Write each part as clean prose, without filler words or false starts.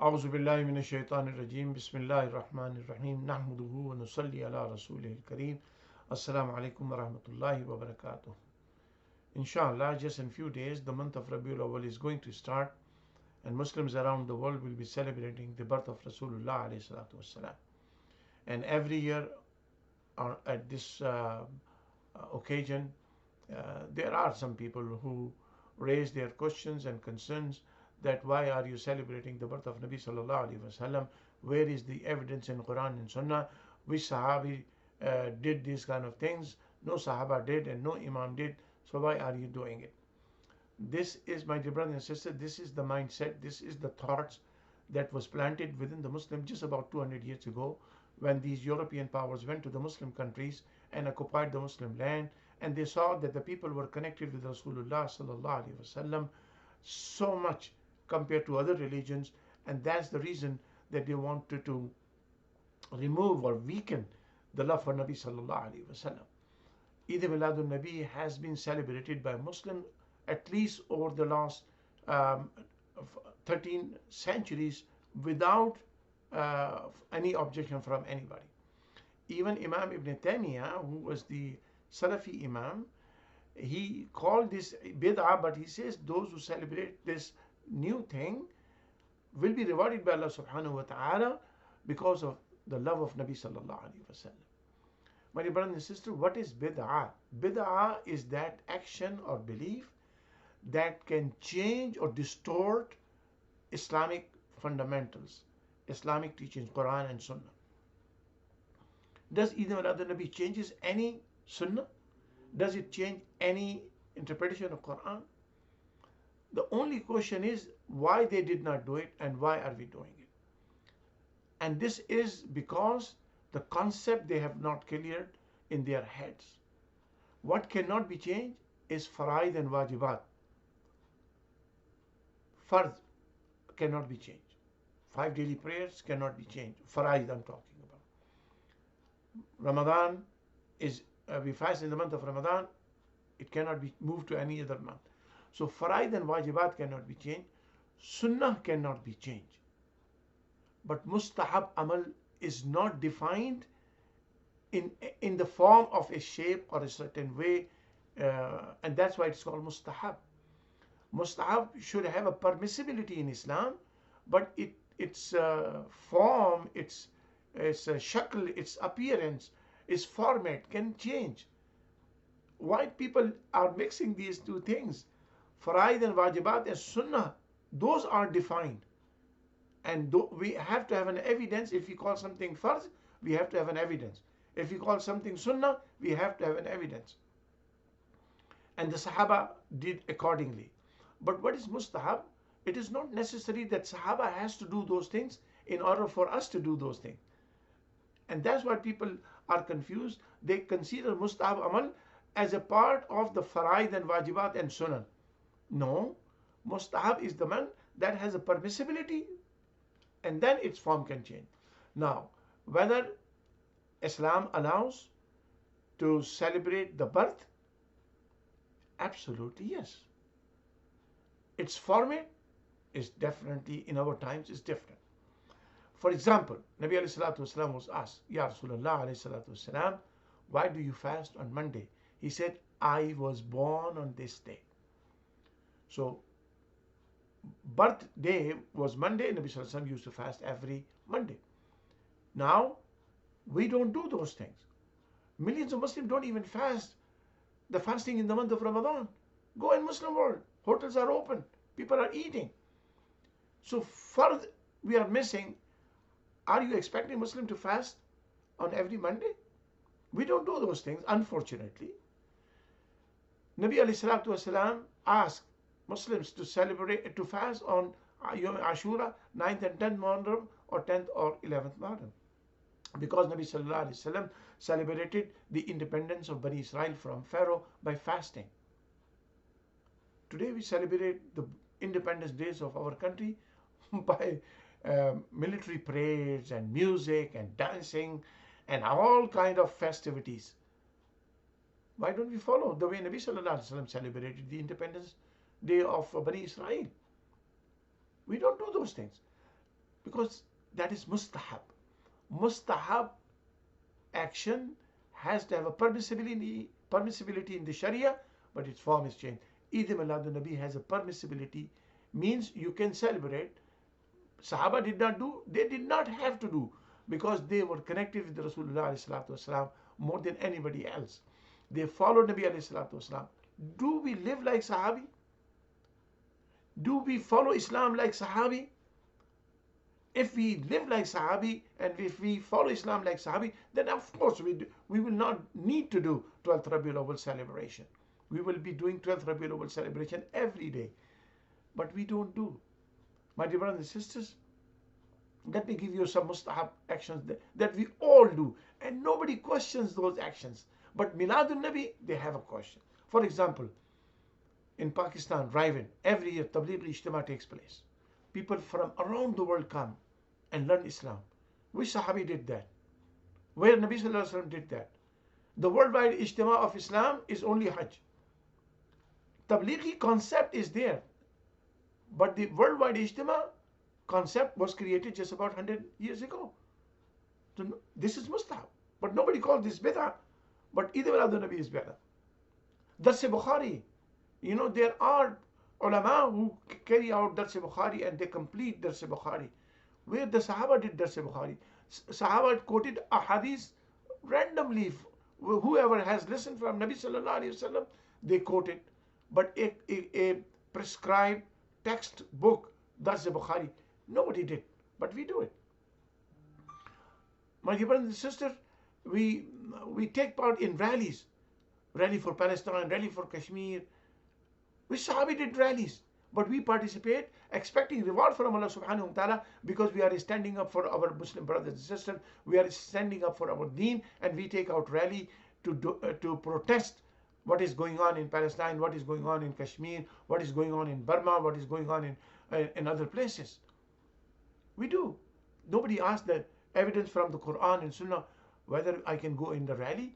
أعوذ بالله من الشيطان الرجيم بسم الله الرحمن الرحيم نحمده ونصلي على رسوله الكريم Assalamu alaikum wa rahmatullahi wa barakatuh. Inshallah, just in few days, the month of Rabiul Awwal is going to start, and Muslims around the world will be celebrating the birth of Rasulullah alayhi salatu wassalam. And every year at this occasion, there are some people who raise their questions and concerns that why are you celebrating the birth of Nabi sallallahu alaihi wasallam? Where is the evidence in Quran and Sunnah? Which Sahabi did these kind of things? No Sahaba did and no Imam did. So why are you doing it? This is, my dear brother and sister, this is the mindset, this is the thoughts that was planted within the Muslim just about 200 years ago, when these European powers went to the Muslim countries and occupied the Muslim land, and they saw that the people were connected with Rasulullah sallallahu alaihi wasallam so much compared to other religions, and that's the reason that they wanted to remove or weaken the love for Nabi sallallahu alaihi wasallam. Eid Milad Nabi has been celebrated by Muslims at least over the last um, 13 centuries without any objection from anybody. Even Imam Ibn Taymiyyah, who was the Salafi Imam, he called this bid'ah, but he says those who celebrate this new thing will be rewarded by Allah subhanahu wa ta'ala because of the love of Nabi sallallahu alaihi wasallam. My dear brother and sister, what is bid'ah? Bid'ah is that action or belief that can change or distort Islamic fundamentals, Islamic teachings, Quran and Sunnah. Does Eid Milad Nabi changes any Sunnah? Does it change any interpretation of Quran? The only question is why they did not do it and why are we doing it? And this is because the concept they have not cleared in their heads. What cannot be changed is faraid and wajibat. Fard cannot be changed. 5 daily prayers cannot be changed. Faraid I'm talking about. Ramadan is, we fast in the month of Ramadan, it cannot be moved to any other month. So faraid and wajibat cannot be changed. Sunnah cannot be changed. But mustahab amal is not defined in the form of a shape or a certain way, and that's why it's called mustahab. Mustahab should have a permissibility in Islam, but its form, its shakl, its appearance, its format can change. Why people are mixing these two things? Faraid and wajibat and sunnah, those are defined. And we have to have an evidence. If we call something farz, we have to have an evidence. If we call something sunnah, we have to have an evidence. And the Sahaba did accordingly. But what is mustahab? It is not necessary that Sahaba has to do those things in order for us to do those things. And that's why people are confused. They consider mustahab amal as a part of the faraid and wajibat and sunnah. No, mustahab is the man that has a permissibility, and then its form can change. Now, whether Islam allows to celebrate the birth, absolutely yes. Its format is definitely, in our times, is different. For example, Nabi alayhi salatu wasalam was asked, Ya Rasulullah alayhi salatu wasalam, why do you fast on Monday? He said, I was born on this day. So, birthday was Monday. Nabi sallallahu alaihi wasallam used to fast every Monday. Now, we don't do those things. Millions of Muslims don't even fast the fasting in the month of Ramadan. Go in Muslim world. Hotels are open. People are eating. So far we are missing. Are you expecting Muslim to fast on every Monday? We don't do those things, unfortunately. Nabi alayhi salatu wasalam asked Muslims to celebrate, to fast on Yom Ashura, 9th and 10th Muharram, or 10th or 11th Muharram. Because Nabi sallallahu alaihi wasallam celebrated the independence of Bani Israel from Pharaoh by fasting. Today we celebrate the independence days of our country by military parades and music and dancing and all kind of festivities. Why don't we follow the way Nabi sallallahu alaihi wasallam celebrated the independence day of Bani Israel? We don't do those things. because that is mustahab. Mustahab action has to have a permissibility in the Sharia, but its form is changed. Eid Milad Nabi has a permissibility, means you can celebrate. Sahaba did not do, they did not have to do, because they were connected with Rasulullah more than anybody else. They followed Nabi. Do we live like Sahabi? Do we follow Islam like Sahabi? If we live like Sahabi and if we follow Islam like Sahabi, then of course we will not need to do 12th Rabiul Awwal celebration. We will be doing 12th Rabiul Awwal celebration every day. But we don't do. My dear brothers and sisters, let me give you some mustahab actions that we all do. And nobody questions those actions. But Miladun Nabi, they have a question. For example, in Pakistan, Raiwan, every year Tabligh Ijtima takes place. People from around the world come and learn Islam. Which Sahabi did that? Where Nabi did that? The worldwide Ijtima of Islam is only Hajj. Tablighi concept is there. But the worldwide Ijtima concept was created just about 100 years ago. So this is mustahab. But nobody calls this bid'ah. But Eid Milad Nabi is bid'ah. Dars Bukhari. You know, there are ulama who carry out Dars Bukhari and they complete Dars Bukhari. Where the Sahaba did Dars Bukhari. Sahaba quoted a hadith randomly. Whoever has listened from Nabi Sallallahu Alaihi Wasallam, they quote it. But a prescribed textbook, Dars Bukhari, nobody did. But we do it. My dear brothers and sisters, we take part in rallies. Rally for Palestine, rally for Kashmir. Which Sahabi did rallies? But we participate expecting reward from Allah subhanahu wa ta'ala because we are standing up for our Muslim brothers and sisters. We are standing up for our deen and we take out rally to protest what is going on in Palestine, what is going on in Kashmir, what is going on in Burma, what is going on in other places. We do. Nobody asked the evidence from the Quran and Sunnah whether I can go in the rally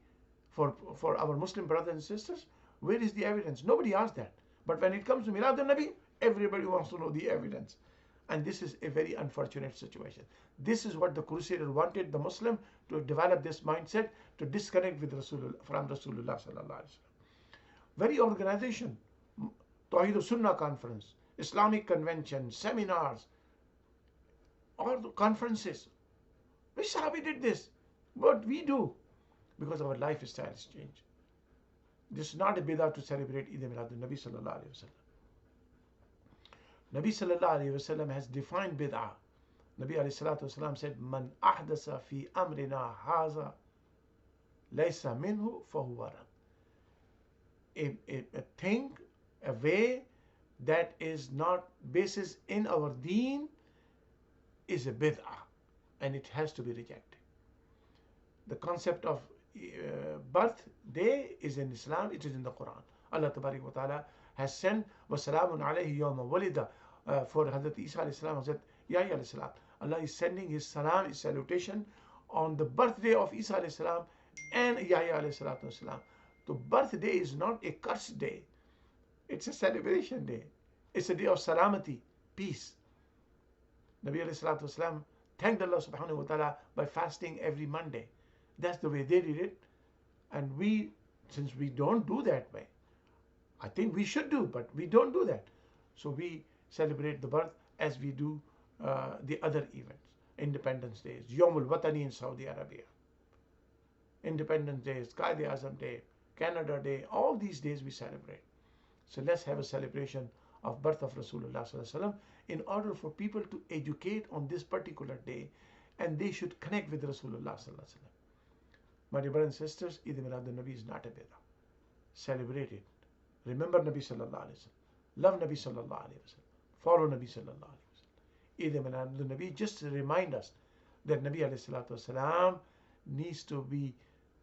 for our Muslim brothers and sisters. Where is the evidence? Nobody asked that. But when it comes to Milad al-Nabi, everybody wants to know the evidence. And this is a very unfortunate situation. This is what the Crusader wanted the Muslim to develop this mindset, to disconnect with from Rasulullah sallallahu alaihi wasallam. Very organization, Tawheed Sunnah conference, Islamic convention, seminars, all the conferences. Which Sahabi did this? But we do, because our lifestyle has changed. This is not a bid'ah to celebrate Eid Milad Nabi sallallahu alaihi wasallam. Nabi sallallahu alaihi wasallam has defined bid'ah. Nabi alayhi salatu wasallam said, "Man ahdasa fi amrina haza, laysa minhu fahuwa rad." A thing, a way that is not basis in our deen is a bid'ah, and it has to be rejected. The concept of birthday is in Islam, it is in the Quran. Allah Tabarak wa Ta'ala has sent وَسَلَامٌ عَلَيْهِ يَوْمَ وَلِدَ for Hazrat Isa alayhi salam, Hazrat Yahya alayhi salam. Allah is sending his salam, his salutation on the birthday of Isa alayhi salam and Yahya alayhi salatu salam. The birthday is not a curse day. It's a celebration day. It's a day of salamati, peace. Nabi alayhi salatu salam thanked Allah subhanahu wa ta'ala by fasting every Monday. That's the way they did it. And we, since we don't do that way, I think we should do, but we don't do that. So we celebrate the birth as we do the other events. Independence Day, Yawmul Watani in Saudi Arabia. Independence Day, Qaid Azam Day, Canada Day, all these days we celebrate. So let's have a celebration of birth of Rasulullah sallallahu alaihi wasallam in order for people to educate on this particular day, and they should connect with Rasulullah sallallahu alaihi wasallam. My dear brothers and sisters, Eid Milad al-Nabi is not a bid'ah. Celebrate it. Remember Nabi sallallahu alaihi wasallam. Love Nabi sallallahu alaihi wasallam. Follow Nabi sallallahu alaihi wasallam. Eid Milad al-Nabi just to remind us that Nabi alayhi salatu wasalam needs to be,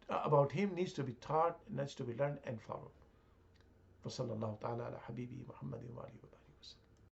about him needs to be taught, needs to be learned and followed. وصلى الله تعالى على حبيبي محمد وآله وسلم.